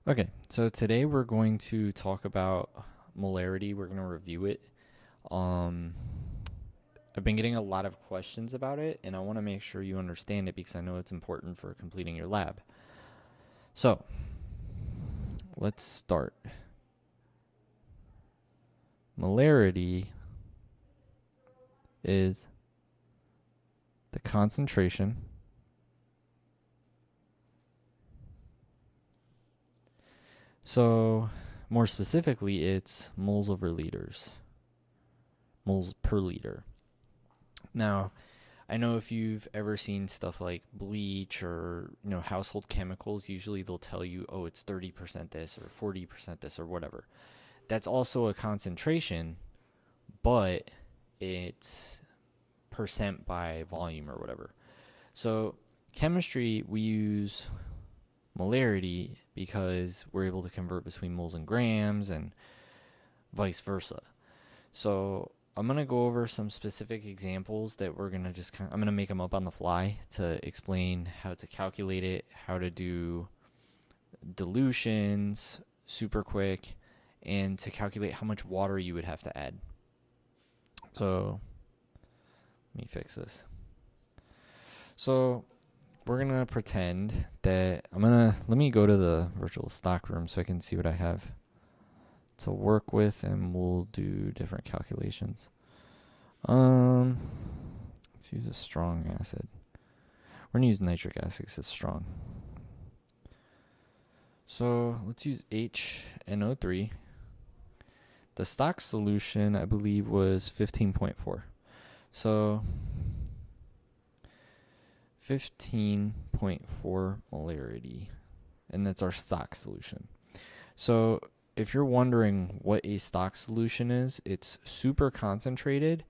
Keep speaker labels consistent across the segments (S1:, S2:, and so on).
S1: Okay, so today we're going to talk about molarity. We're going to review it. Um, I've been getting a lot of questions about it, and I want to make sure you understand it because I know it's important for completing your lab. So, let's start. Molarity is the concentration so more specifically it's moles over liters, moles per liter. Now, I know if you've ever seen stuff like bleach or household chemicals, usually they'll tell you, oh, it's 30% this or 40% this or whatever. That's also a concentration, but it's percent by volume or whatever. So chemistry, we use molarity because we're able to convert between moles and grams and vice versa. So I'm going to go over some specific examples that we're going to I'm going to make them up on the fly to explain how to calculate it, how to do dilutions super quick, and to calculate how much water you would have to add. So let me fix this. So we're going to pretend that let me go to the virtual stock room so I can see what I have to work with, and we'll do different calculations. Let's use a strong acid. We're gonna use nitric acid because it's strong. So let's use HNO3. The stock solution, I believe, was 15.4. So 15.4 molarity, and that's our stock solution. So if you're wondering what a stock solution is, it's super concentrated,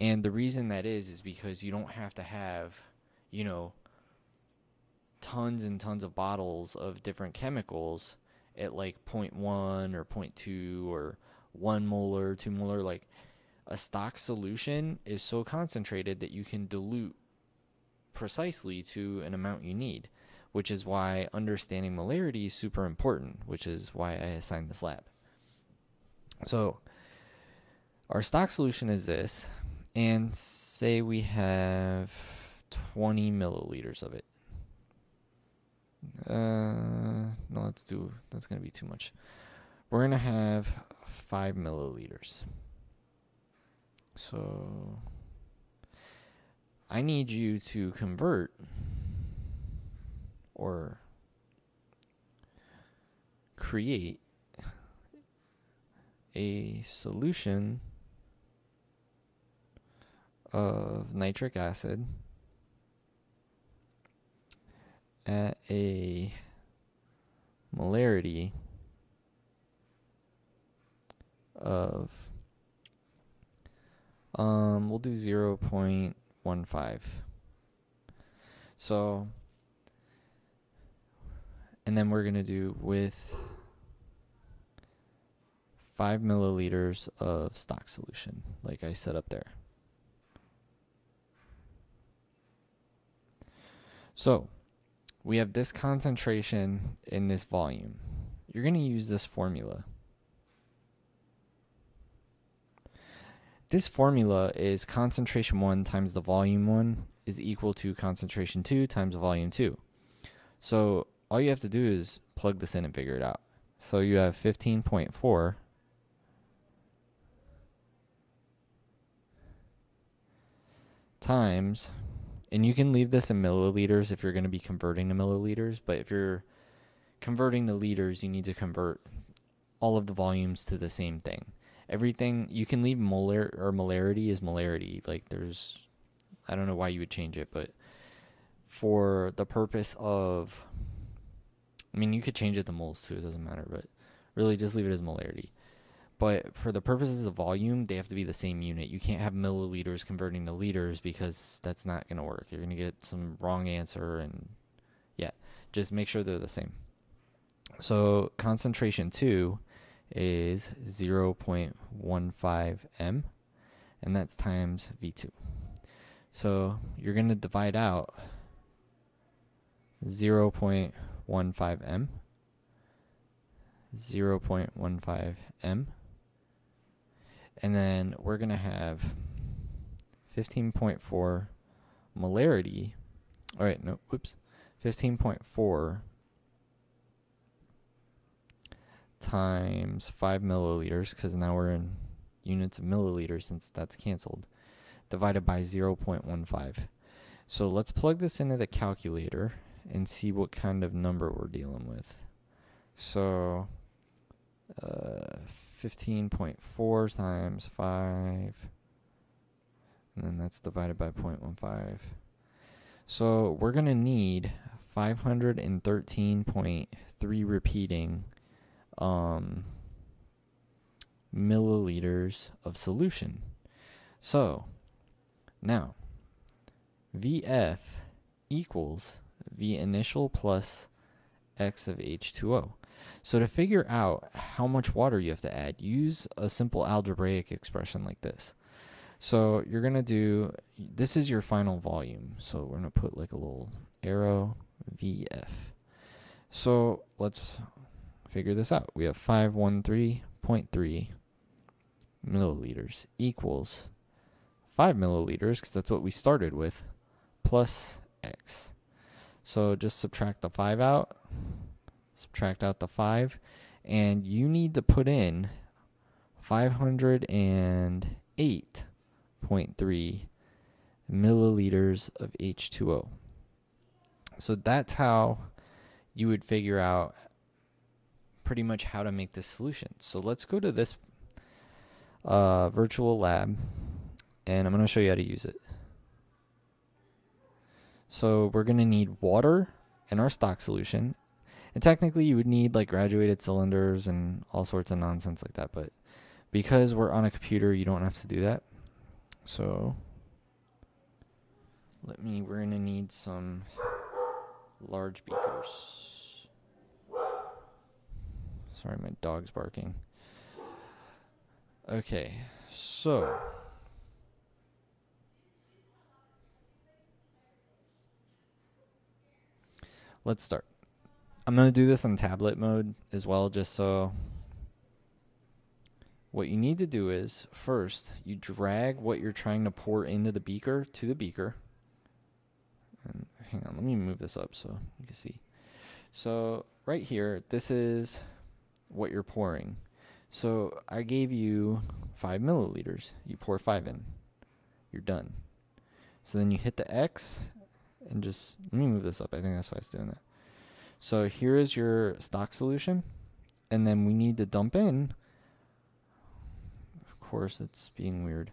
S1: and the reason that is because you don't have to have, tons and tons of bottles of different chemicals at like 0.1 or 0.2 or 1 molar, 2 molar. Like, a stock solution is so concentrated that you can dilute precisely to an amount you need, which is why understanding molarity is super important, which is why I assigned this lab. So our stock solution is this, and say we have 20 milliliters of it. No, that's going to be too much. We're going to have 5 milliliters. So I need you to convert or create a solution of nitric acid at a molarity of we'll do 0.15. So, and then we're going to do with 5 milliliters of stock solution, like I set up there. So we have this concentration in this volume. You're going to use this formula. This formula is concentration 1 times the volume 1 is equal to concentration 2 times volume 2. So all you have to do is plug this in and figure it out. So you have 15.4 times, and you can leave this in milliliters if you're going to be converting to milliliters, but if you're converting to liters, you need to convert all of the volumes to the same thing. Everything, you can leave molar or molarity is molarity. Like, I don't know why you would change it, but for the purpose of, you could change it to moles too, it doesn't matter, but really just leave it as molarity. But for the purposes of volume, they have to be the same unit. You can't have milliliters converting to liters because that's not going to work. You're going to get some wrong answer, and yeah, just make sure they're the same. So concentration 2 is 0.15 m, and that's times V2. So you're going to divide out 0.15 m 0.15 m. And then we're going to have 15.4 molarity. All right, no, whoops. 15.4 times 5 milliliters, because now we're in units of milliliters since that's canceled, divided by 0.15. So let's plug this into the calculator and see what kind of number we're dealing with. So 15.4 times 5, and then that's divided by 0.15. So we're going to need 513.3 repeating milliliters of solution. So now VF equals V initial plus X of H2O. So to figure out how much water you have to add, use a simple algebraic expression like this. So you're going to do, this is your final volume. So we're going to put like a little arrow, VF. So let's figure this out. We have 513.3 milliliters equals 5 milliliters, because that's what we started with, plus X. So just subtract the 5 out, subtract out the 5, and you need to put in 508.3 milliliters of H2O. So that's how you would figure out pretty much how to make this solution. So let's go to this virtual lab, and I'm going to show you how to use it. So we're going to need water in our stock solution. And technically you would need like graduated cylinders and all sorts of nonsense like that, but because we're on a computer, you don't have to do that. So we're going to need some large beakers. Sorry, my dog's barking. Okay, so let's start. I'm going to do this on tablet mode as well, just so what you need to do is first you drag what you're trying to pour into the beaker to the beaker. And hang on, let me move this up so you can see. So right here, this is what you're pouring. So I gave you 5 milliliters. You pour 5 in. You're done. So then you hit the X and just, let me move this up. I think that's why it's doing that. So here is your stock solution. And then we need to dump in, of course it's being weird.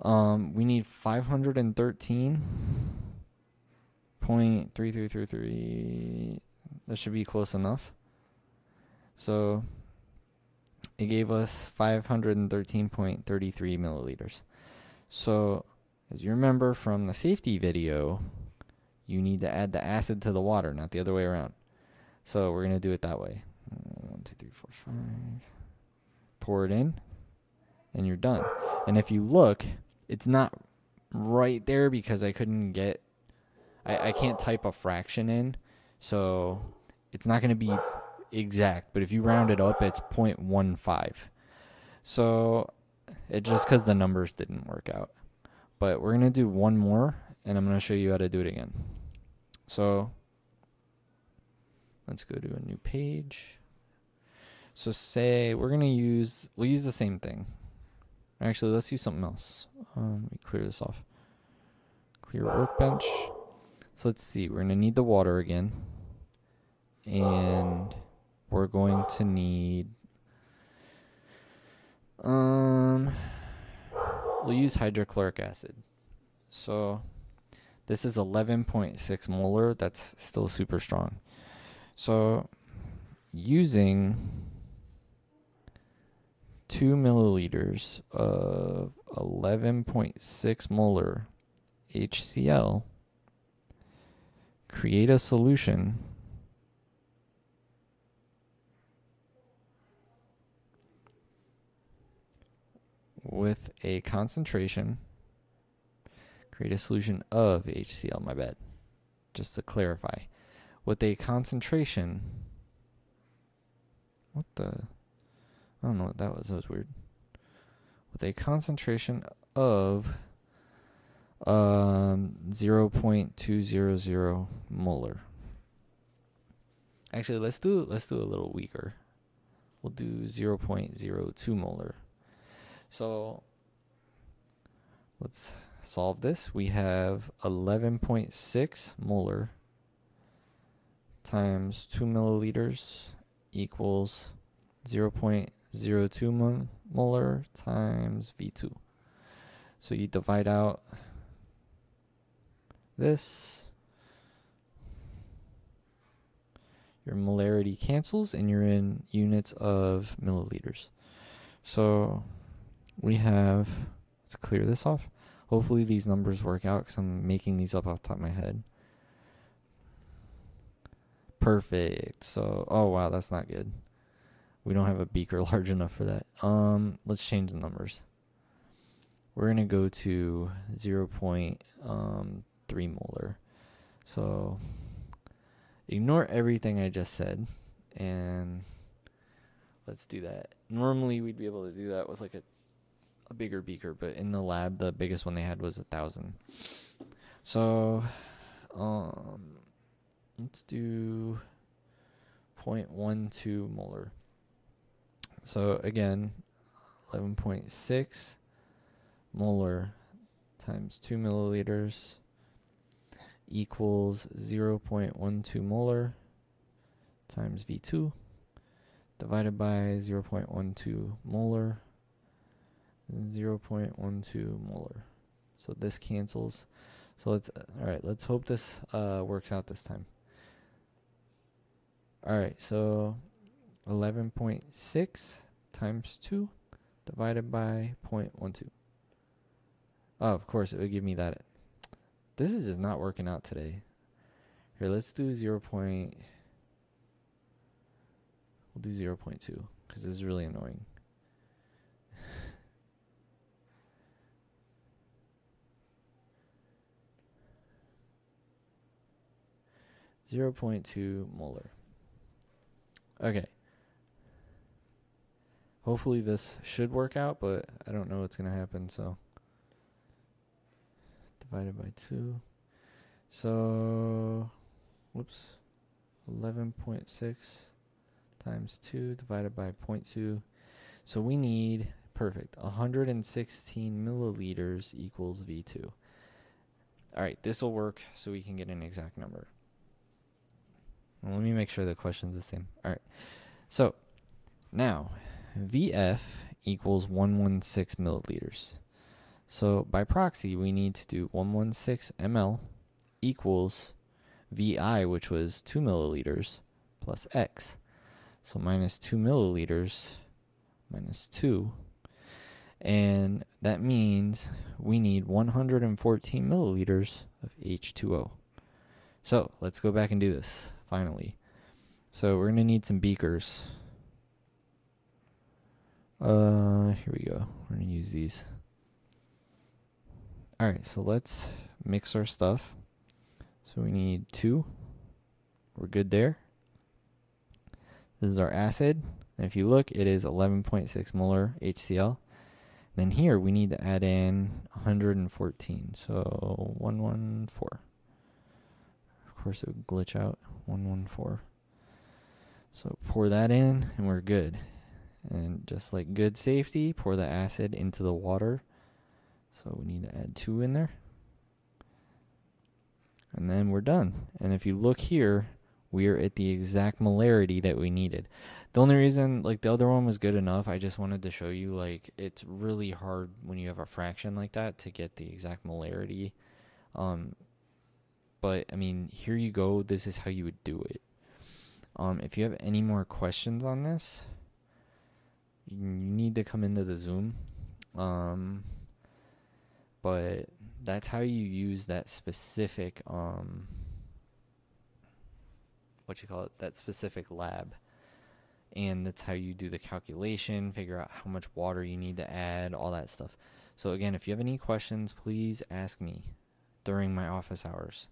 S1: We need 513.3333. That should be close enough. So it gave us 513.33 milliliters. So as you remember from the safety video, you need to add the acid to the water, not the other way around. So we're going to do it that way. 1, 2, 3, 4, 5. Pour it in, and you're done. And if you look, it's not right there because I couldn't get, I can't type a fraction in. So it's not going to be exact, but if you round it up, it's 0.15. So it just because the numbers didn't work out. But we're going to do one more, and I'm going to show you how to do it again. So let's go to a new page. So say we're going to use, we'll use the same thing. Actually, let's use something else. Let me clear this off. Clear workbench. So let's see, we're going to need the water again. And we're going to need, we'll use hydrochloric acid. So this is 11.6 molar. That's still super strong. So using 2 milliliters of 11.6 molar HCl, create a solution with a concentration, create a solution of HCl, my bad, just to clarify, with a concentration, what I don't know what that was. That was weird. With a concentration of 0.200 molar. Actually, let's do a little weaker. We'll do 0.02 molar. So let's solve this. We have 11.6 molar times 2 milliliters equals 0.02 molar times V2. So you divide out this. Your molarity cancels and you're in units of milliliters. So we have, let's clear this off. Hopefully these numbers work out because I'm making these up off the top of my head. Perfect. So, oh wow, that's not good. We don't have a beaker large enough for that. Let's change the numbers. We're going to go to 0.3 molar. So ignore everything I just said and let's do that. Normally we'd be able to do that with like a bigger beaker, but in the lab the biggest one they had was 1,000. So let's do 0.12 molar. So again, 11.6 molar times 2 milliliters equals 0.12 molar times V2 divided by 0.12 molar, 0.12 molar. So this cancels. So let's hope this works out this time. Alright, so 11.6 times 2 divided by 0.12. Oh, of course, it would give me that. This is just not working out today. Here, let's do 0.2 because this is really annoying. .2 molar. Okay. Hopefully this should work out, but I don't know what's going to happen, so divided by 2. So, whoops. 11.6 times 2 divided by 0.2. So we need, perfect, 116 milliliters equals V2. All right, this will work so we can get an exact number. Well, let me make sure the question's the same. All right. So now VF equals 116 milliliters. So by proxy, we need to do 116 ml equals VI, which was 2 milliliters, plus X. So minus 2 milliliters minus 2. And that means we need 114 milliliters of H2O. So let's go back and do this, finally. So we're going to need some beakers. Here we go. We're going to use these. Alright, so let's mix our stuff. So we need 2. We're good there. This is our acid. And if you look, it is 11.6 molar HCl. Then here we need to add in 114. So 114. Of course it would glitch out. 114. So pour that in and we're good. And just like good safety, pour the acid into the water. So we need to add 2 in there. And then we're done. And if you look here, we are at the exact molarity that we needed. The only reason, like, the other one was good enough, I just wanted to show you, like, it's really hard when you have a fraction like that to get the exact molarity. But, I mean, here you go. This is how you would do it. If you have any more questions on this, you need to come into the Zoom. But that's how you use that specific, that specific lab. And that's how you do the calculation, figure out how much water you need to add, all that stuff. So again, if you have any questions, please ask me during my office hours.